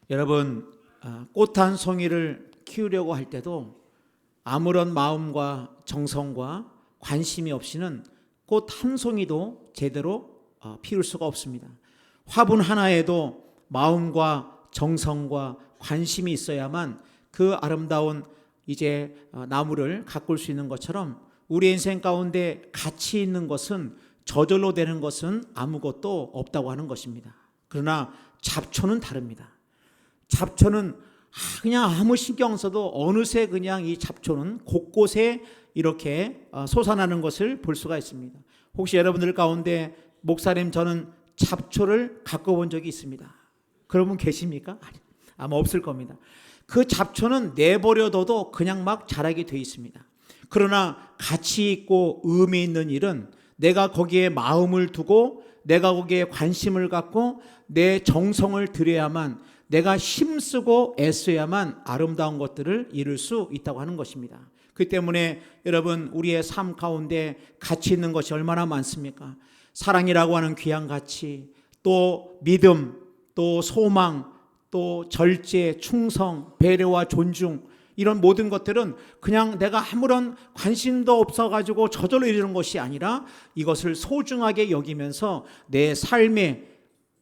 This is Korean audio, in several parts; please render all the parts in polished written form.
여러분, 꽃 한 송이를 키우려고 할 때도 아무런 마음과 정성과 관심이 없이는 꽃 한 송이도 제대로 피울 수가 없습니다. 화분 하나에도 마음과 정성과 관심이 있어야만 그 아름다운 나무를 가꿀 수 있는 것처럼 우리 인생 가운데 가치 있는 것은 저절로 되는 것은 아무것도 없다고 하는 것입니다. 그러나 잡초는 다릅니다. 잡초는 그냥 아무 신경 안 써도 어느새 그냥 이 잡초는 곳곳에 이렇게 솟아나는 것을 볼 수가 있습니다. 혹시 여러분들 가운데 목사님 저는 잡초를 가꿔본 적이 있습니다. 그런 분 계십니까? 아마 없을 겁니다. 그 잡초는 내버려둬도 그냥 막 자라게 돼 있습니다. 그러나 가치 있고 의미 있는 일은 내가 거기에 마음을 두고 내가 거기에 관심을 갖고 내 정성을 들여야만, 내가 힘쓰고 애써야만 아름다운 것들을 이룰 수 있다고 하는 것입니다. 그 때문에 여러분, 우리의 삶 가운데 가치 있는 것이 얼마나 많습니까? 사랑이라고 하는 귀한 가치, 또 믿음, 또 소망, 또 절제, 충성, 배려와 존중, 이런 모든 것들은 그냥 내가 아무런 관심도 없어가지고 저절로 이루는 것이 아니라 이것을 소중하게 여기면서 내 삶의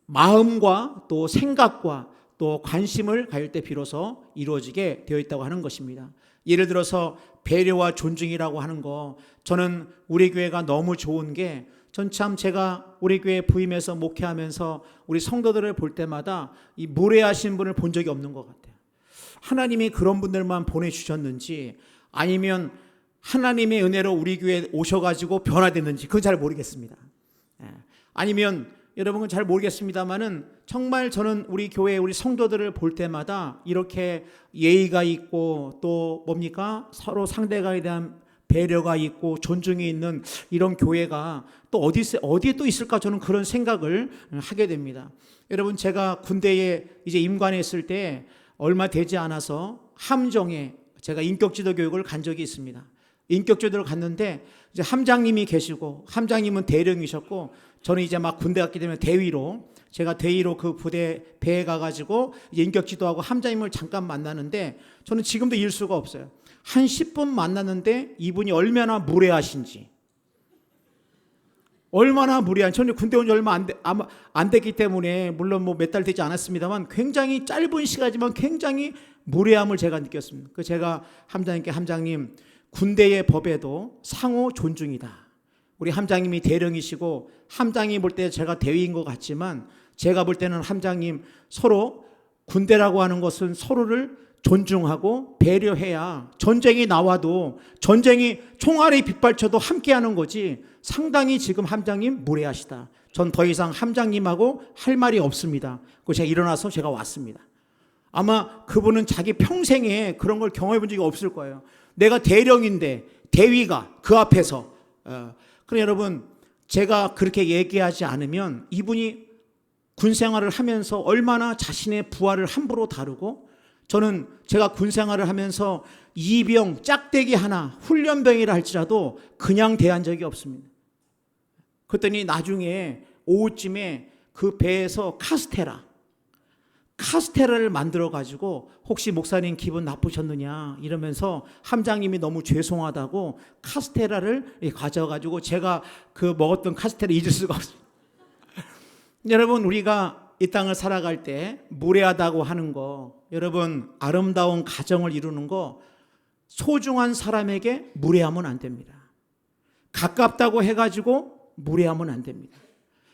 마음과 또 생각과 또 관심을 가질 때 비로소 이루어지게 되어 있다고 하는 것입니다. 예를 들어서 배려와 존중이라고 하는 거, 저는 우리 교회가 너무 좋은 게, 전 참 제가 우리 교회 부임해서 목회하면서 우리 성도들을 볼 때마다 이 무례하신 분을 본 적이 없는 것 같아요. 하나님이 그런 분들만 보내주셨는지 아니면 하나님의 은혜로 우리 교회에 오셔가지고 변화됐는지 그건 잘 모르겠습니다. 아니면 여러분은 잘 모르겠습니다만은 정말 저는 우리 교회 우리 성도들을 볼 때마다 이렇게 예의가 있고 또 뭡니까? 서로 상대방에 대한 배려가 있고 존중이 있는 이런 교회가 또 어디에 또 있을까, 저는 그런 생각을 하게 됩니다. 여러분, 제가 군대에 이제 임관에 있을 때 얼마 되지 않아서 함정에 제가 인격지도 교육을 간 적이 있습니다. 인격지도를 갔는데 이제 함장님이 계시고, 함장님은 대령이셨고, 저는 이제 막 군대 갔기 때문에 제가 대위로 그 부대 배에 가가지고 이제 인격지도하고 함장님을 잠깐 만나는데, 저는 지금도 잃을 수가 없어요. 한 10분 만났는데 이분이 얼마나 무례하신지, 저는 군대 온 지 얼마 안 됐기 때문에 물론 뭐 몇 달 되지 않았습니다만 굉장히 짧은 시간이지만 굉장히 무례함을 제가 느꼈습니다. 그 제가 함장님께, 함장님, 군대의 법에도 상호 존중이다. 우리 함장님이 대령이시고 함장님 볼 때 제가 대위인 것 같지만 제가 볼 때는 함장님, 서로 군대라고 하는 것은 서로를 존중하고 배려해야 전쟁이 나와도, 전쟁이 총알이 빗발쳐도 함께하는 거지, 상당히 지금 함장님 무례하시다. 전 더 이상 함장님하고 할 말이 없습니다. 그래서 제가 일어나서 제가 왔습니다. 아마 그분은 자기 평생에 그런 걸 경험해 본 적이 없을 거예요. 내가 대령인데 대위가 그 앞에서. 그럼 여러분, 제가 그렇게 얘기하지 않으면 이분이 군 생활을 하면서 얼마나 자신의 부하를 함부로 다루고, 저는 제가 군 생활을 하면서 이병, 짝대기 하나, 훈련병이라 할지라도 그냥 대한 적이 없습니다. 그랬더니 나중에 오후쯤에 그 배에서 카스테라를 만들어 가지고, 혹시 목사님 기분 나쁘셨느냐 이러면서 함장님이 너무 죄송하다고 카스테라를 가져가지고, 제가 그 먹었던 카스테라 잊을 수가 없습니다. 여러분, 우리가 이 땅을 살아갈 때 무례하다고 하는 거, 여러분, 아름다운 가정을 이루는 거, 소중한 사람에게 무례하면 안 됩니다. 가깝다고 해가지고 무례하면 안 됩니다.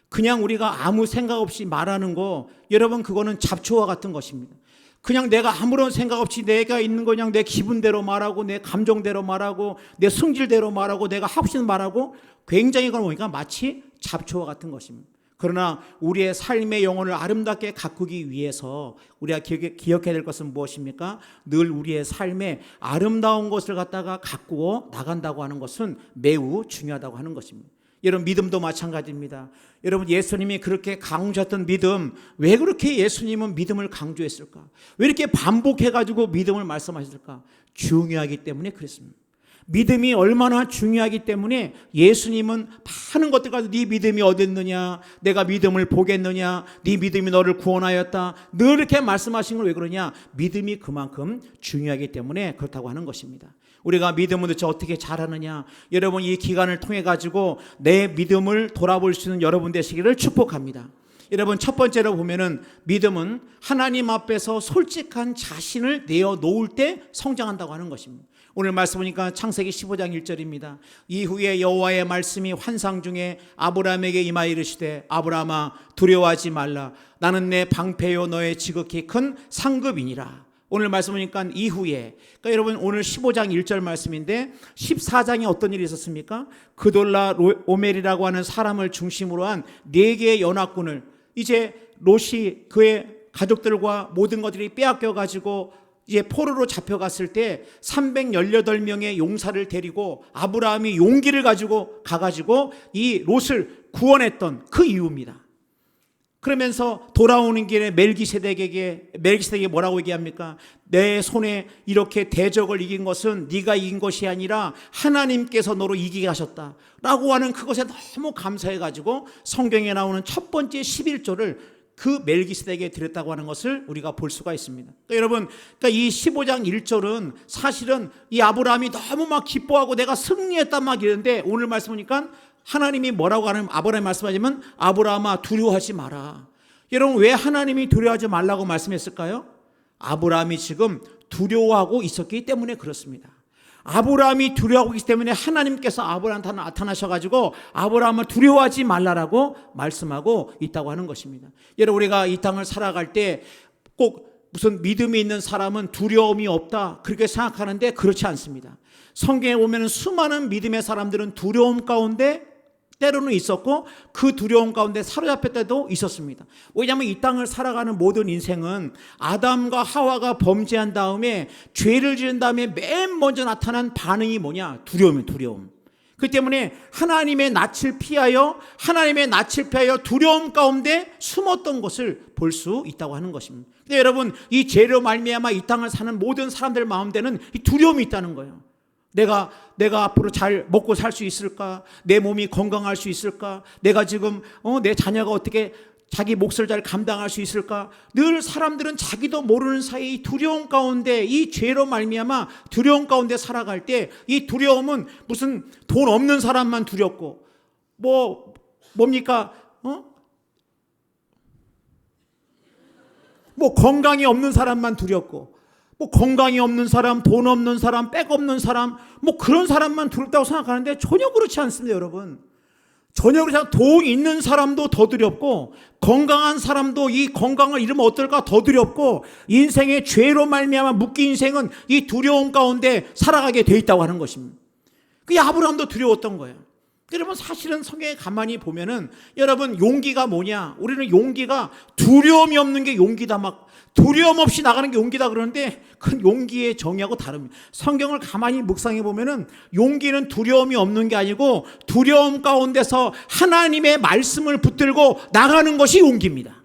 그냥 우리가 아무 생각 없이 말하는 거, 여러분, 그거는 잡초와 같은 것입니다. 그냥 내가 아무런 생각 없이 내가 있는 거 그냥 내 기분대로 말하고, 내 감정대로 말하고, 내 성질대로 말하고, 내가 하고 싶은 말하고, 굉장히 그걸 보니까 마치 잡초와 같은 것입니다. 그러나 우리의 삶의 영혼을 아름답게 가꾸기 위해서 우리가 기억해야 될 것은 무엇입니까? 늘 우리의 삶에 아름다운 것을 갖다가 가꾸어 나간다고 하는 것은 매우 중요하다고 하는 것입니다. 여러분, 믿음도 마찬가지입니다. 여러분, 예수님이 그렇게 강조했던 믿음, 왜 그렇게 예수님은 믿음을 강조했을까? 왜 이렇게 반복해가지고 믿음을 말씀하셨을까? 중요하기 때문에 그랬습니다. 믿음이 얼마나 중요하기 때문에 예수님은 많은 것들 가지고 네 믿음이 어딨느냐, 내가 믿음을 보겠느냐, 네 믿음이 너를 구원하였다, 늘 이렇게 말씀하신 걸 왜 그러냐? 믿음이 그만큼 중요하기 때문에 그렇다고 하는 것입니다. 우리가 믿음을 도대체 어떻게 잘하느냐? 여러분, 이 기간을 통해 가지고 내 믿음을 돌아볼 수 있는 여러분 되시기를 축복합니다. 여러분, 첫 번째로 보면은 믿음은 하나님 앞에서 솔직한 자신을 내어놓을 때 성장한다고 하는 것입니다. 오늘 말씀 보니까 창세기 15장 1절입니다. 이후에 여호와의 말씀이 환상 중에 아브라함에게 임하여 이르시되 아브라함아 두려워하지 말라. 나는 내 방패요 너의 지극히 큰 상급이니라. 오늘 말씀 보니까 이후에, 그러니까 여러분 오늘 15장 1절 말씀인데 14장에 어떤 일이 있었습니까? 그돌라 오멜이라고 하는 사람을 중심으로 한 4개의 연합군을 이제 롯이 그의 가족들과 모든 것들이 빼앗겨 가지고 이제 포로로 잡혀갔을 때 318명의 용사를 데리고 아브라함이 용기를 가지고 가가지고 이 롯을 구원했던 그 이유입니다. 그러면서 돌아오는 길에 멜기세덱에게 뭐라고 얘기합니까? 내 손에 이렇게 대적을 이긴 것은 네가 이긴 것이 아니라 하나님께서 너로 이기게 하셨다 라고 하는 그것에 너무 감사해가지고 성경에 나오는 첫 번째 11조를 그 멜기세덱에 드렸다고 하는 것을 우리가 볼 수가 있습니다. 그러니까 여러분, 이 15장 1절은 사실은 이 아브라함이 너무 막 기뻐하고 내가 승리했다 막 이러는데 오늘 말씀 보니까 하나님이 뭐라고 하는, 아브라함이 말씀하시면 아브라함아 두려워하지 마라. 여러분, 왜 하나님이 두려워하지 말라고 말씀했을까요? 아브라함이 지금 두려워하고 있었기 때문에 그렇습니다. 아브라함이 두려워하고 있기 때문에 하나님께서 아브라함한테 나타나셔가지고 아브라함을 두려워하지 말라라고 말씀하고 있다고 하는 것입니다. 여러분, 우리가 이 땅을 살아갈 때 꼭 무슨 믿음이 있는 사람은 두려움이 없다 그렇게 생각하는데 그렇지 않습니다. 성경에 보면 수많은 믿음의 사람들은 두려움 가운데 때로는 있었고 그 두려움 가운데 사로잡힐 때도 있었습니다. 왜냐하면 이 땅을 살아가는 모든 인생은 아담과 하와가 범죄한 다음에 죄를 지은 다음에 맨 먼저 나타난 반응이 뭐냐? 두려움이에요. 두려움. 그렇기 때문에 하나님의 낯을 피하여 두려움 가운데 숨었던 것을 볼 수 있다고 하는 것입니다. 근데 여러분, 이 죄로 말미암아 이 땅을 사는 모든 사람들 마음에는 이 두려움이 있다는 거예요. 내가 앞으로 잘 먹고 살 수 있을까? 내 몸이 건강할 수 있을까? 내가 지금 내 자녀가 어떻게 자기 몫을 잘 감당할 수 있을까? 늘 사람들은 자기도 모르는 사이 이 두려움 가운데, 이 죄로 말미암아 두려움 가운데 살아갈 때 이 두려움은 무슨 돈 없는 사람만 두렵고 뭡니까? 건강이 없는 사람만 두렵고 건강이 없는 사람, 돈 없는 사람, 백 없는 사람, 그런 사람만 두렵다고 생각하는데 전혀 그렇지 않습니다, 여러분. 전혀 그렇지 않고 돈 있는 사람도 더 두렵고 건강한 사람도 이 건강을 잃으면 어떨까 더 두렵고 인생의 죄로 말미암아 묶인 인생은 이 두려움 가운데 살아가게 돼 있다고 하는 것입니다. 그 아브라함도 두려웠던 거예요. 여러분, 사실은 성경에 가만히 보면은 여러분, 용기가 뭐냐? 우리는 용기가 두려움이 없는 게 용기다, 두려움 없이 나가는 게 용기다 그러는데 그 용기의 정의하고 다릅니다. 성경을 가만히 묵상해 보면은 용기는 두려움이 없는 게 아니고 두려움 가운데서 하나님의 말씀을 붙들고 나가는 것이 용기입니다.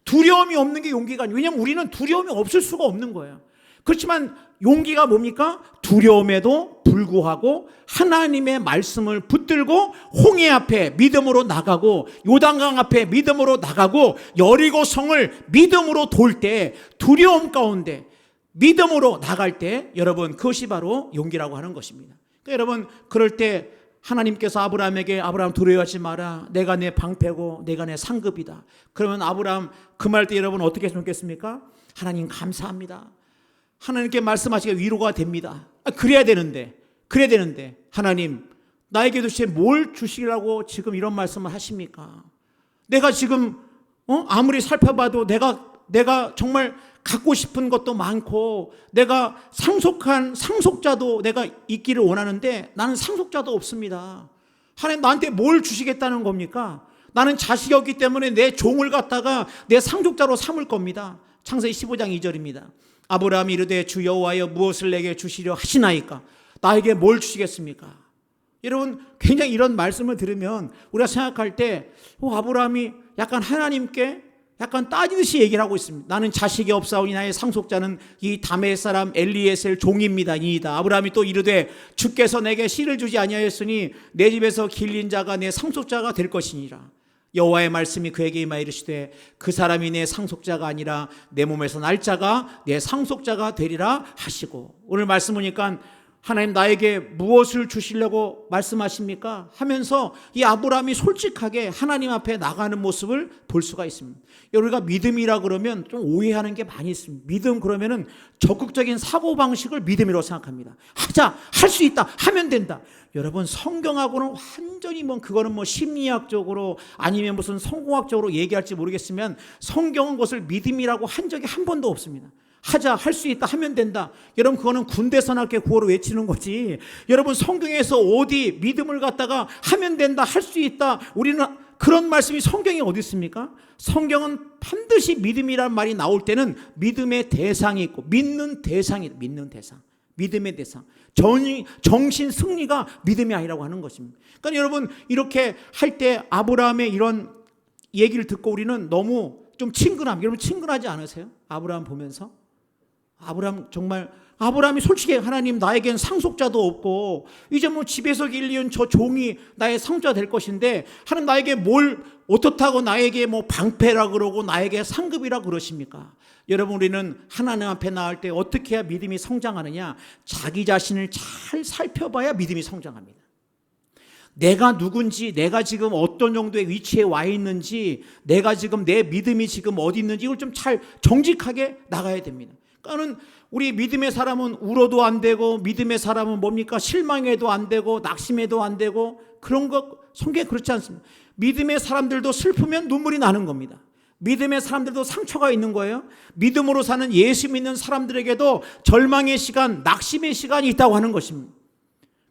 두려움이 없는 게 용기가 아니에요. 왜냐하면 우리는 두려움이 없을 수가 없는 거예요. 그렇지만 용기가 뭡니까? 두려움에도 불구하고 하나님의 말씀을 붙들고 홍해 앞에 믿음으로 나가고 요단강 앞에 믿음으로 나가고 여리고 성을 믿음으로 돌 때, 두려움 가운데 믿음으로 나갈 때 여러분, 그것이 바로 용기라고 하는 것입니다. 그러니까 여러분, 그럴 때 하나님께서 아브라함에게 아브라함 두려워하지 마라. 내가 내 방패고 내가 내 상급이다. 그러면 아브라함 그 말 때 여러분 어떻게 했으면 좋겠습니까? 하나님 감사합니다. 하나님께 말씀하시기에 위로가 됩니다. 그래야 되는데 하나님 나에게 도대체 뭘 주시라고 지금 이런 말씀을 하십니까? 내가 지금 아무리 살펴봐도 내가 정말 갖고 싶은 것도 많고 내가 상속자도 내가 있기를 원하는데 나는 상속자도 없습니다. 하나님 나한테 뭘 주시겠다는 겁니까? 나는 자식이 없기 때문에 내 종을 갖다가 내 상속자로 삼을 겁니다. 창세기 15장 2절입니다. 아브라함이 이르되 주 여호와여 무엇을 내게 주시려 하시나이까? 나에게 뭘 주시겠습니까? 여러분, 굉장히 이런 말씀을 들으면 우리가 생각할 때 아브라함이 약간 하나님께 약간 따지듯이 얘기를 하고 있습니다. 나는 자식이 없사오니 나의 상속자는 이 다메 사람 엘리에셀 종입니다. 이이다. 아브라함이 또 이르되 주께서 내게 씨를 주지 아니하였으니 내 집에서 길린 자가 내 상속자가 될 것이니라. 여호와의 말씀이 그에게 임하여 이르시되 그 사람이 내 상속자가 아니라 내 몸에서 날 자가 내 상속자가 되리라 하시고, 오늘 말씀 보니까 하나님 나에게 무엇을 주시려고 말씀하십니까? 하면서 이 아브라함이 솔직하게 하나님 앞에 나가는 모습을 볼 수가 있습니다. 우리가 믿음이라 그러면 좀 오해하는 게 많이 있습니다. 믿음 그러면은 적극적인 사고방식을 믿음이라고 생각합니다. 하자, 할 수 있다, 하면 된다. 여러분, 성경하고는 완전히 그거는 심리학적으로 아니면 무슨 성공학적으로 얘기할지 모르겠으면 성경은 그것을 믿음이라고 한 적이 한 번도 없습니다. 하자, 할 수 있다, 하면 된다. 여러분, 그거는 군대 선악계 구호로 외치는 거지. 여러분, 성경에서 어디 믿음을 갖다가 하면 된다, 할 수 있다, 우리는 그런 말씀이 성경에 어디 있습니까? 성경은 반드시 믿음이란 말이 나올 때는 믿음의 대상이 있고, 믿는 대상이, 믿는 대상, 믿음의 대상, 정신 승리가 믿음이 아니라고 하는 것입니다. 그러니까 여러분, 이렇게 할 때 아브라함의 이런 얘기를 듣고 우리는 너무 좀 친근함, 여러분 친근하지 않으세요? 아브라함 보면서 아브라함이 솔직히 하나님 나에겐 상속자도 없고 이제 집에서 길리운 저 종이 나의 상속자 될 것인데 하나님 나에게 뭘 어떻다고 나에게 방패라 그러고 나에게 상급이라 그러십니까? 여러분, 우리는 하나님 앞에 나올 때 어떻게 해야 믿음이 성장하느냐? 자기 자신을 잘 살펴봐야 믿음이 성장합니다. 내가 누군지, 내가 지금 어떤 정도의 위치에 와 있는지, 내가 지금 내 믿음이 지금 어디 있는지 이걸 좀 잘 정직하게 나가야 됩니다. 그러니까는 우리 믿음의 사람은 울어도 안 되고, 믿음의 사람은 뭡니까? 실망해도 안 되고, 낙심해도 안 되고, 그런 거 성경에 그렇지 않습니다. 믿음의 사람들도 슬프면 눈물이 나는 겁니다. 믿음의 사람들도 상처가 있는 거예요. 믿음으로 사는 예수 믿는 사람들에게도 절망의 시간, 낙심의 시간이 있다고 하는 것입니다.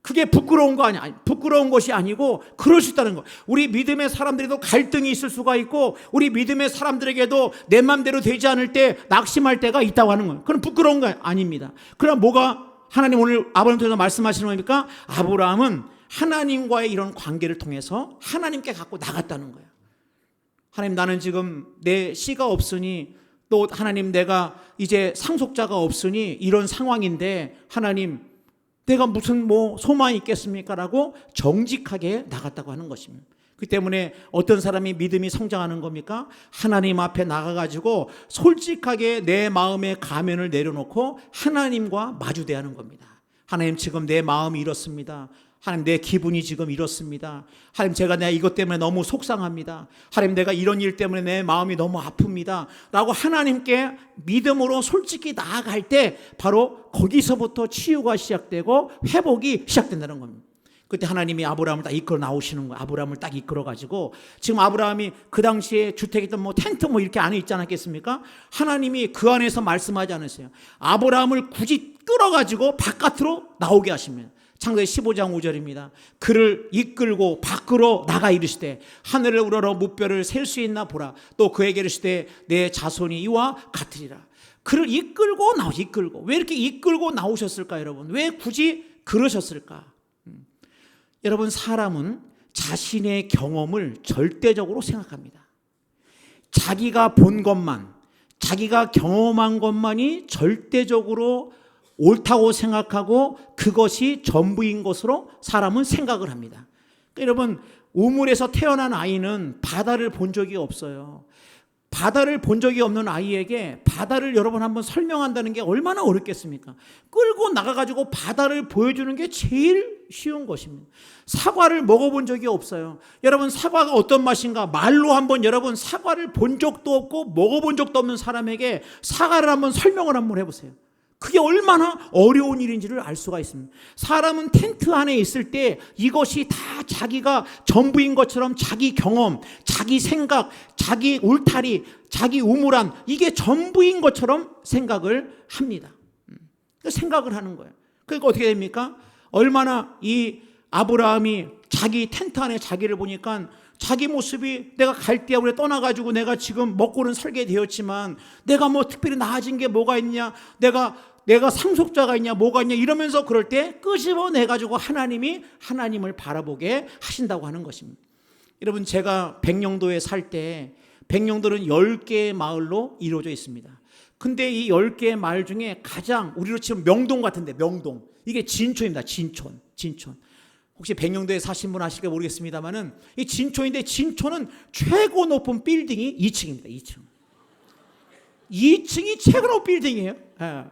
그게 부끄러운 거 아니야. 부끄러운 것이 아니고 그럴 수 있다는 거. 우리 믿음의 사람들에도 갈등이 있을 수가 있고, 우리 믿음의 사람들에게도 내 마음대로 되지 않을 때 낙심할 때가 있다고 하는 거예요. 그럼 부끄러운 거 아닙니다. 그럼 뭐가 하나님 오늘 아브라함을 통해서 말씀하시는 겁니까? 아브라함은 하나님과의 이런 관계를 통해서 하나님께 갖고 나갔다는 거예요. 하나님, 나는 지금 내 씨가 없으니, 또 하나님 내가 이제 상속자가 없으니 이런 상황인데 하나님 내가 무슨 소망이 있겠습니까? 라고 정직하게 나갔다고 하는 것입니다. 그 때문에 어떤 사람이 믿음이 성장하는 겁니까? 하나님 앞에 나가가지고 솔직하게 내 마음의 가면을 내려놓고 하나님과 마주대하는 겁니다. 하나님, 지금 내 마음이 이렇습니다. 하나님, 내 기분이 지금 이렇습니다. 하나님, 내가 이것 때문에 너무 속상합니다. 하나님, 내가 이런 일 때문에 내 마음이 너무 아픕니다. 라고 하나님께 믿음으로 솔직히 나아갈 때 바로 거기서부터 치유가 시작되고 회복이 시작된다는 겁니다. 그때 하나님이 아브라함을 딱 이끌어 나오시는 거예요. 아브라함을 딱 이끌어가지고, 지금 아브라함이 그 당시에 주택에 있던 텐트 이렇게 안에 있지 않았겠습니까? 하나님이 그 안에서 말씀하지 않으세요. 아브라함을 굳이 끌어가지고 바깥으로 나오게 하십니다. 창세기 15장 5절입니다. 그를 이끌고 밖으로 나가 이르시되 하늘을 우러러 무뼈를 셀 수 있나 보라. 또 그에게 이르시되 내 자손이 이와 같으리라. 그를 이끌고 왜 이렇게 이끌고 나오셨을까? 여러분, 왜 굳이 그러셨을까? 여러분, 사람은 자신의 경험을 절대적으로 생각합니다. 자기가 본 것만, 자기가 경험한 것만이 절대적으로 옳다고 생각하고 그것이 전부인 것으로 사람은 생각을 합니다. 그러니까 여러분, 우물에서 태어난 아이는 바다를 본 적이 없어요. 바다를 본 적이 없는 아이에게 바다를 여러분 한번 설명한다는 게 얼마나 어렵겠습니까? 끌고 나가가지고 바다를 보여주는 게 제일 쉬운 것입니다. 사과를 먹어본 적이 없어요. 여러분, 사과가 어떤 맛인가 말로 한번, 여러분 사과를 본 적도 없고 먹어본 적도 없는 사람에게 사과를 한번 설명을 한번 해보세요. 그게 얼마나 어려운 일인지를 알 수가 있습니다. 사람은 텐트 안에 있을 때 이것이 다 자기가 전부인 것처럼 자기 경험, 자기 생각, 자기 울타리, 자기 우물안, 이게 전부인 것처럼 생각을 합니다. 생각을 하는 거예요. 그러니까 어떻게 됩니까? 얼마나 이 아브라함이 자기 텐트 안에 자기를 보니까 자기 모습이, 내가 갈대아우에 떠나가지고 내가 지금 먹고는 살게 되었지만 내가 특별히 나아진 게 뭐가 있냐, 내가 상속자가 있냐, 뭐가 있냐, 이러면서 그럴 때 끄집어내가지고 하나님이 하나님을 바라보게 하신다고 하는 것입니다. 여러분, 제가 백령도에 살 때 백령도는 10개의 마을로 이루어져 있습니다. 근데 이 10개의 마을 중에 가장 우리로 치면 명동 같은데, 명동. 이게 진촌입니다. 진촌. 혹시 백령도에 사신 분 아실까 모르겠습니다만은 이 진촌인데, 진촌은 최고 높은 빌딩이 2층입니다. 2층이 최고 높은 빌딩이에요. 예.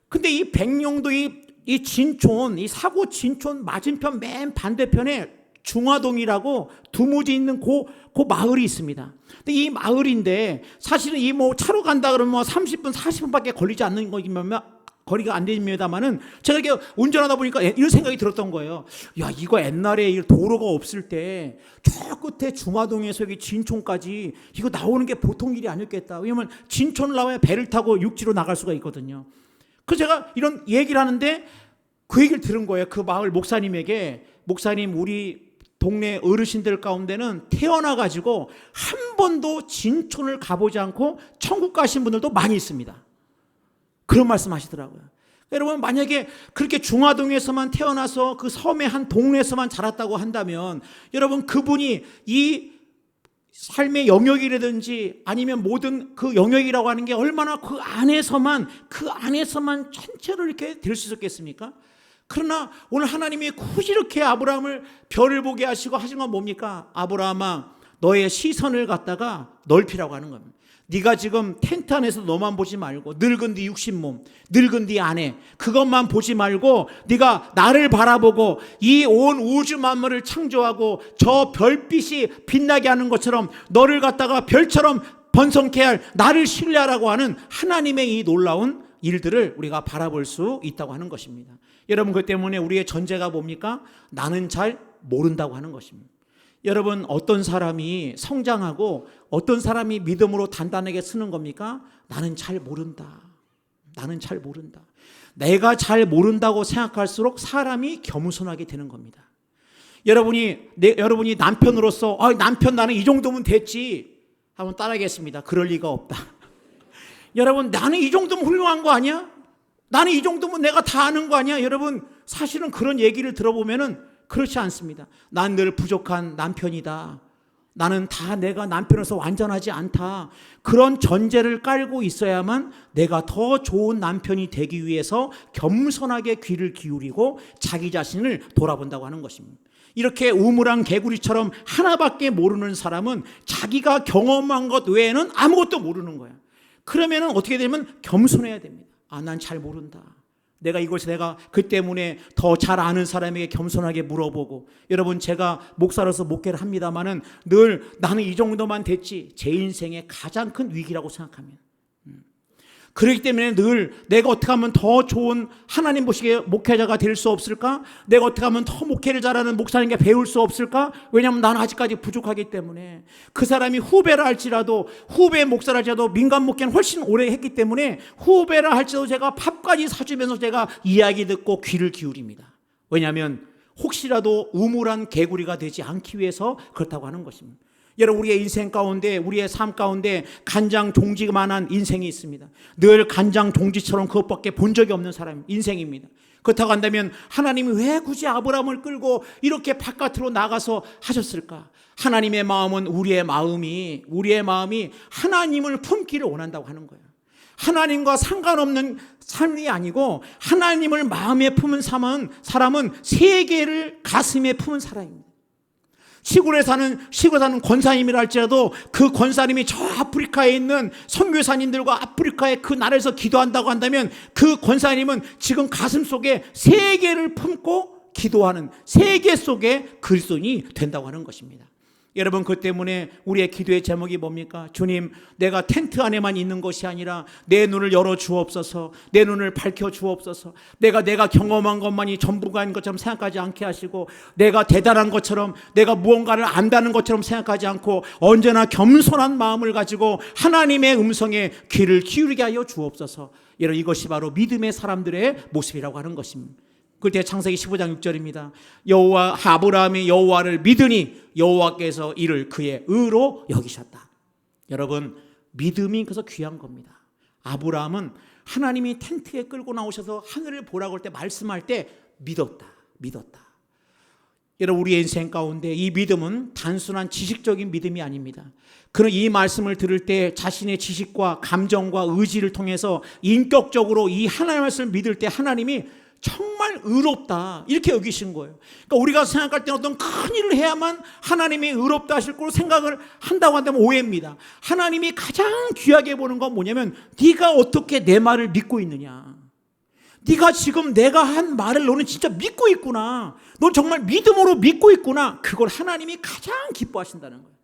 근데 이 백령도 이 진촌, 이 사고 진촌 맞은편 맨 반대편에 중화동이라고 두무지 있는 그 마을이 있습니다. 근데 이 마을인데 사실은 이 뭐 차로 간다 그러면 30분, 40분밖에 걸리지 않는 거리가 안 됩니다만은 제가 이렇게 운전하다 보니까 이런 생각이 들었던 거예요. 야, 이거 옛날에 도로가 없을 때 저 끝에 중화동에서 여기 진촌까지 이거 나오는 게 보통 일이 아니었겠다. 왜냐면 진촌을 나와야 배를 타고 육지로 나갈 수가 있거든요. 그래서 제가 이런 얘기를 하는데 그 얘기를 들은 거예요. 그 마을 목사님에게, 목사님, 우리 동네 어르신들 가운데는 태어나가지고 한 번도 진촌을 가보지 않고 천국 가신 분들도 많이 있습니다. 그런 말씀 하시더라고요. 여러분, 만약에 그렇게 중화동에서만 태어나서 그 섬의 한 동네에서만 자랐다고 한다면 여러분, 그분이 이 삶의 영역이라든지 아니면 모든 그 영역이라고 하는 게 얼마나 그 안에서만 전체로 이렇게 될 수 있었겠습니까? 그러나 오늘 하나님이 굳이 이렇게 아브라함을 별을 보게 하시고 하신 건 뭡니까? 아브라함아, 너의 시선을 갖다가 넓히라고 하는 겁니다. 네가 지금 텐트 안에서 너만 보지 말고 늙은 네 육신몸, 늙은 네 아내, 그것만 보지 말고 네가 나를 바라보고 이 온 우주 만물을 창조하고 저 별빛이 빛나게 하는 것처럼 너를 갖다가 별처럼 번성케 할 나를 신뢰하라고 하는 하나님의 이 놀라운 일들을 우리가 바라볼 수 있다고 하는 것입니다. 여러분, 그 때문에 우리의 전제가 뭡니까? 나는 잘 모른다고 하는 것입니다. 여러분, 어떤 사람이 성장하고 어떤 사람이 믿음으로 단단하게 서는 겁니까? 나는 잘 모른다. 나는 잘 모른다. 내가 잘 모른다고 생각할수록 사람이 겸손하게 되는 겁니다. 여러분이 남편으로서 남편 나는 이 정도면 됐지 한번 따라하겠습니다. 그럴 리가 없다. 여러분, 나는 이 정도면 훌륭한 거 아니야? 나는 이 정도면 내가 다 아는 거 아니야? 여러분, 사실은 그런 얘기를 들어보면은 그렇지 않습니다. 난 늘 부족한 남편이다. 나는 다 내가 남편으로서 완전하지 않다. 그런 전제를 깔고 있어야만 내가 더 좋은 남편이 되기 위해서 겸손하게 귀를 기울이고 자기 자신을 돌아본다고 하는 것입니다. 이렇게 우물안 개구리처럼 하나밖에 모르는 사람은 자기가 경험한 것 외에는 아무것도 모르는 거야. 그러면 어떻게 되면 겸손해야 됩니다. 난 잘 모른다. 내가 그 때문에 더 잘 아는 사람에게 겸손하게 물어보고, 여러분, 제가 목사로서 목회를 합니다마는 늘 나는 이 정도만 됐지, 제 인생의 가장 큰 위기라고 생각합니다. 그렇기 때문에 늘 내가 어떻게 하면 더 좋은 하나님 보시기에 목회자가 될 수 없을까? 내가 어떻게 하면 더 목회를 잘하는 목사님께 배울 수 없을까? 왜냐하면 나는 아직까지 부족하기 때문에. 그 사람이 후배라 할지라도, 후배 목사라 할지라도 민간 목회는 훨씬 오래 했기 때문에 후배라 할지라도 제가 밥까지 사주면서 제가 이야기 듣고 귀를 기울입니다. 왜냐하면 혹시라도 우물한 개구리가 되지 않기 위해서 그렇다고 하는 것입니다. 여러분, 우리의 인생 가운데, 우리의 삶 가운데 간장 종지만한 인생이 있습니다. 늘 간장 종지처럼 그것밖에 본 적이 없는 사람 인생입니다. 그렇다고 한다면 하나님이 왜 굳이 아브라함을 끌고 이렇게 바깥으로 나가서 하셨을까? 하나님의 마음은 우리의 마음이 하나님을 품기를 원한다고 하는 거예요. 하나님과 상관없는 삶이 아니고 하나님을 마음에 품은 사람은 세계를 가슴에 품은 사람입니다. 시골에 사는 권사님이라 할지라도 그 권사님이 저 아프리카에 있는 선교사님들과 아프리카의 그 나라에서 기도한다고 한다면 그 권사님은 지금 가슴 속에 세계를 품고 기도하는 세계 속의 그리스도인이 된다고 하는 것입니다. 여러분, 그 때문에 우리의 기도의 제목이 뭡니까? 주님, 내가 텐트 안에만 있는 것이 아니라 내 눈을 열어 주옵소서, 내 눈을 밝혀 주옵소서. 내가 경험한 것만이 전부가인 것처럼 생각하지 않게 하시고, 내가 대단한 것처럼, 내가 무언가를 안다는 것처럼 생각하지 않고 언제나 겸손한 마음을 가지고 하나님의 음성에 귀를 기울이게 하여 주옵소서. 여러분, 이것이 바로 믿음의 사람들의 모습이라고 하는 것입니다. 그때 창세기 15장 6절입니다. 아브라함이 여호와를 믿으니 여호와께서 이를 그의 의로 여기셨다. 여러분, 믿음이 그래서 귀한 겁니다. 아브라함은 하나님이 텐트에 끌고 나오셔서 하늘을 보라고 할 때 말씀할 때 믿었다. 여러분, 우리의 인생 가운데 이 믿음은 단순한 지식적인 믿음이 아닙니다. 그는 이 말씀을 들을 때 자신의 지식과 감정과 의지를 통해서 인격적으로 이 하나님의 말씀을 믿을 때 하나님이 정말 의롭다 이렇게 여기신 거예요. 그러니까 우리가 생각할 때는 어떤 큰 일을 해야만 하나님이 의롭다 하실 거로 생각을 한다고 한다면 오해입니다. 하나님이 가장 귀하게 보는 건 뭐냐면 네가 어떻게 내 말을 믿고 있느냐. 네가 지금 내가 한 말을 너는 진짜 믿고 있구나. 넌 정말 믿음으로 믿고 있구나. 그걸 하나님이 가장 기뻐하신다는 거예요.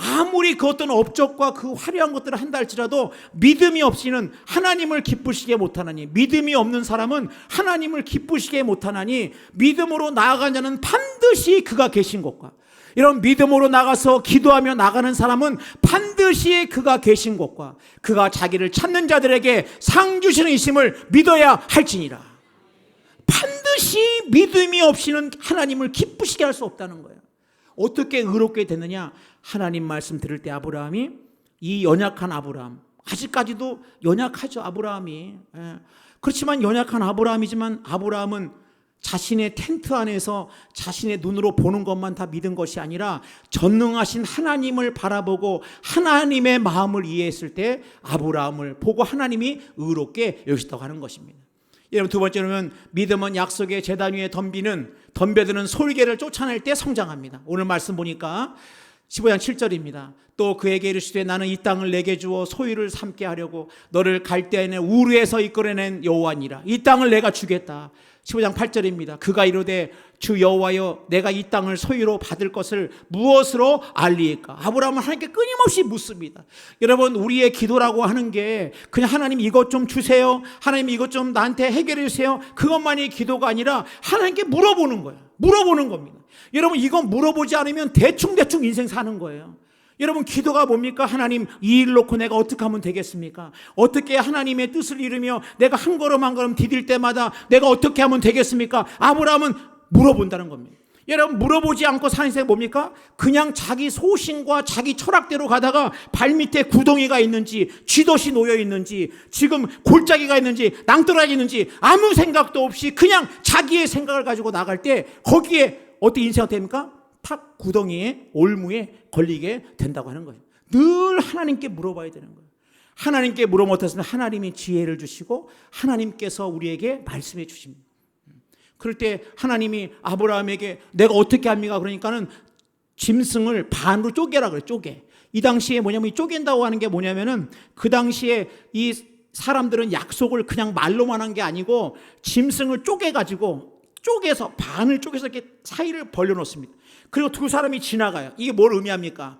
아무리 그 어떤 업적과 그 화려한 것들을 한다 할지라도 믿음이 없이는 하나님을 기쁘시게 못하나니, 믿음이 없는 사람은 하나님을 기쁘시게 못하나니, 믿음으로 나아간 자는 반드시 그가 계신 곳과, 이런 믿음으로 나가서 기도하며 나가는 사람은 반드시 그가 계신 곳과 그가 자기를 찾는 자들에게 상 주시는 이심을 믿어야 할지니라. 반드시 믿음이 없이는 하나님을 기쁘시게 할 수 없다는 거예요. 어떻게 의롭게 됐느냐? 하나님 말씀 들을 때 아브라함이, 이 연약한 아브라함, 아직까지도 연약하죠 아브라함이. 그렇지만 연약한 아브라함이지만 아브라함은 자신의 텐트 안에서 자신의 눈으로 보는 것만 다 믿은 것이 아니라 전능하신 하나님을 바라보고 하나님의 마음을 이해했을 때 아브라함을 보고 하나님이 의롭게 여기셨다고 하는 것입니다. 여러분, 두 번째로는 믿음은 약속의 제단 위에 덤벼드는 솔개를 쫓아낼 때 성장합니다. 오늘 말씀 보니까 15장 7절입니다. 또 그에게 이르시되 나는 이 땅을 내게 주어 소유를 삼게 하려고 너를 갈대아인의 우르에서 이끌어낸 여호와니라. 이 땅을 내가 주겠다. 15장 8절입니다. 그가 이르되 주 여호와여 내가 이 땅을 소유로 받을 것을 무엇으로 알리일까? 아브라함은 하나님께 끊임없이 묻습니다. 여러분, 우리의 기도라고 하는 게 그냥 하나님 이것 좀 주세요, 하나님 이것 좀 나한테 해결해 주세요, 그것만이 기도가 아니라 하나님께 물어보는 거예요. 물어보는 겁니다. 여러분, 이건 물어보지 않으면 대충 인생 사는 거예요. 여러분, 기도가 뭡니까? 하나님, 이 일 놓고 내가 어떻게 하면 되겠습니까? 어떻게 하나님의 뜻을 이루며 내가 한 걸음 한 걸음 디딜 때마다 내가 어떻게 하면 되겠습니까? 아브라함은 물어본다는 겁니다. 여러분, 물어보지 않고 사는 인생 뭡니까? 그냥 자기 소신과 자기 철학대로 가다가 발밑에 구덩이가 있는지, 쥐덫이 놓여 있는지, 지금 골짜기가 있는지, 낭떠러지가 있는지 아무 생각도 없이 그냥 자기의 생각을 가지고 나갈 때 거기에 어떻게 인생이 됩니까? 탁 구덩이에, 올무에 걸리게 된다고 하는 거예요. 늘 하나님께 물어봐야 되는 거예요. 하나님께 물어 못했으면 하나님이 지혜를 주시고 하나님께서 우리에게 말씀해 주십니다. 그럴 때 하나님이 아브라함에게 내가 어떻게 합니까? 그러니까는 짐승을 반으로 쪼개라 그래요. 쪼개. 이 당시에 뭐냐면 이 쪼갠다고 하는 게 뭐냐면은 그 당시에 이 사람들은 약속을 그냥 말로만 한 게 아니고 짐승을 쪼개서 반을 쪼개서 이렇게 사이를 벌려놓습니다. 그리고 두 사람이 지나가요. 이게 뭘 의미합니까?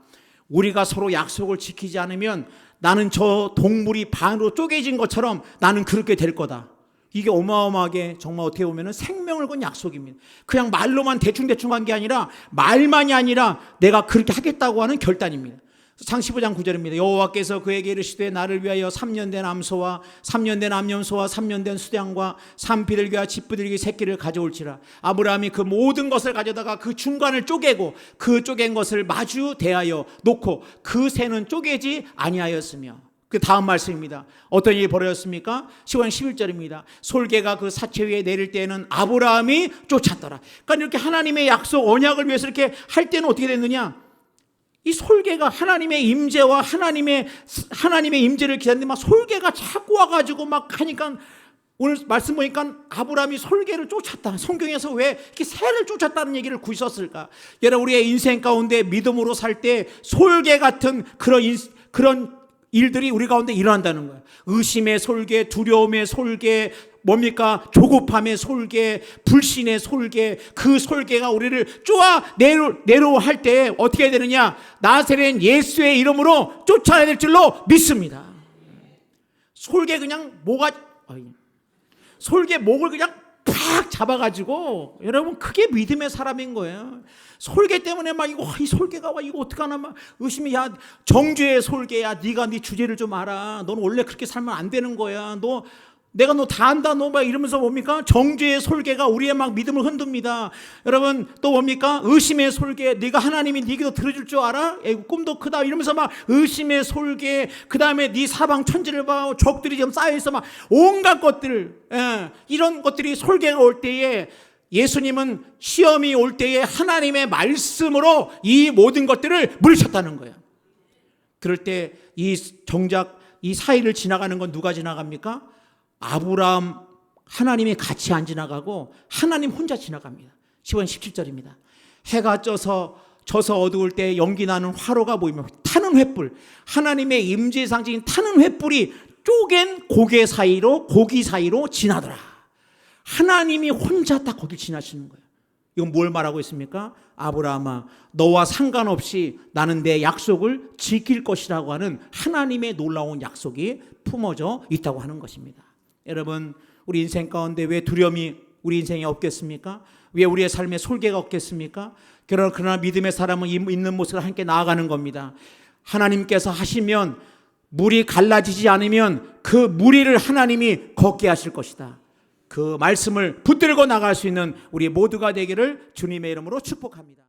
우리가 서로 약속을 지키지 않으면 나는 저 동물이 반으로 쪼개진 것처럼 나는 그렇게 될 거다. 이게 어마어마하게 정말 어떻게 보면 생명을 건 약속입니다. 그냥 말로만 대충 한 게 아니라, 말만이 아니라 내가 그렇게 하겠다고 하는 결단입니다. 상 15장 9절입니다. 여호와께서 그에게 이르시되 나를 위하여 3년 된 암소와 3년 된 암염소와 3년 된 수양과 3비둘기와 집비둘기 새끼를 가져올지라. 아브라함이 그 모든 것을 가져다가 그 중간을 쪼개고 그 쪼갠 것을 마주 대하여 놓고 그 새는 쪼개지 아니하였으며. 그 다음 말씀입니다. 어떤 일이 벌어졌습니까? 15장 11절입니다. 솔개가 그 사체 위에 내릴 때에는 아브라함이 쫓았더라. 그러니까 이렇게 하나님의 약속, 언약을 위해서 이렇게 할 때는 어떻게 됐느냐? 이 솔개가 하나님의 임재와 하나님의 임재를 기다리는데 막 솔개가 자꾸 와가지고 막 하니까, 오늘 말씀 보니까 아브라함이 솔개를 쫓았다. 성경에서 왜 이렇게 새를 쫓았다는 얘기를 굳이 썼을까? 여러분, 우리의 인생 가운데 믿음으로 살 때 솔개 같은 그런 일들이 우리 가운데 일어난다는 거예요. 의심의 솔개, 두려움의 솔개, 뭡니까? 조급함의 솔개, 불신의 솔개, 그 솔개가 우리를 쪼아 내려할 때 어떻게 해야 되느냐? 나사렛 예수의 이름으로 쫓아내야 될 줄로 믿습니다. 솔개 목을 그냥 팍 잡아가지고, 여러분, 그게 믿음의 사람인 거예요. 솔개 때문에 막 이 솔개가 와, 이거 어떡하나 막 의심이, 야, 정죄의 솔개야, 네가 네 주제를 좀 알아. 넌 원래 그렇게 살면 안 되는 거야. 내가 너 다 안다, 너 막 이러면서 뭡니까? 정죄의 솔개가 우리의 막 믿음을 흔듭니다. 여러분, 또 뭡니까? 의심의 솔개. 네가 하나님이 네 기도 들어줄 줄 알아? 꿈도 크다 이러면서 막 의심의 솔개. 그 다음에 네 사방 천지를 봐, 적들이 좀 쌓여있어, 막 온갖 것들, 이런 것들이 솔개가 올 때에 예수님은 시험이 올 때에 하나님의 말씀으로 이 모든 것들을 물리쳤다는 거예요. 그럴 때 이 정작 이 사이를 지나가는 건 누가 지나갑니까? 아브라함 하나님이 같이 안 지나가고 하나님 혼자 지나갑니다. 10번 17절입니다. 해가 져서 어두울 때 연기 나는 화로가 보이며 타는 횃불, 하나님의 임재의 상징인 타는 횃불이 쪼갠 고기 사이로 지나더라. 하나님이 혼자 딱 거길 지나시는 거예요. 이건 뭘 말하고 있습니까? 아브라함아, 너와 상관없이 나는 내 약속을 지킬 것이라고 하는 하나님의 놀라운 약속이 품어져 있다고 하는 것입니다. 여러분, 우리 인생 가운데 왜 두려움이 우리 인생에 없겠습니까? 왜 우리의 삶에 솔개가 없겠습니까? 그러나 믿음의 사람은 있는 모습을 함께 나아가는 겁니다. 하나님께서 하시면 물이 갈라지지 않으면 그 무리를 하나님이 걷게 하실 것이다. 그 말씀을 붙들고 나갈 수 있는 우리 모두가 되기를 주님의 이름으로 축복합니다.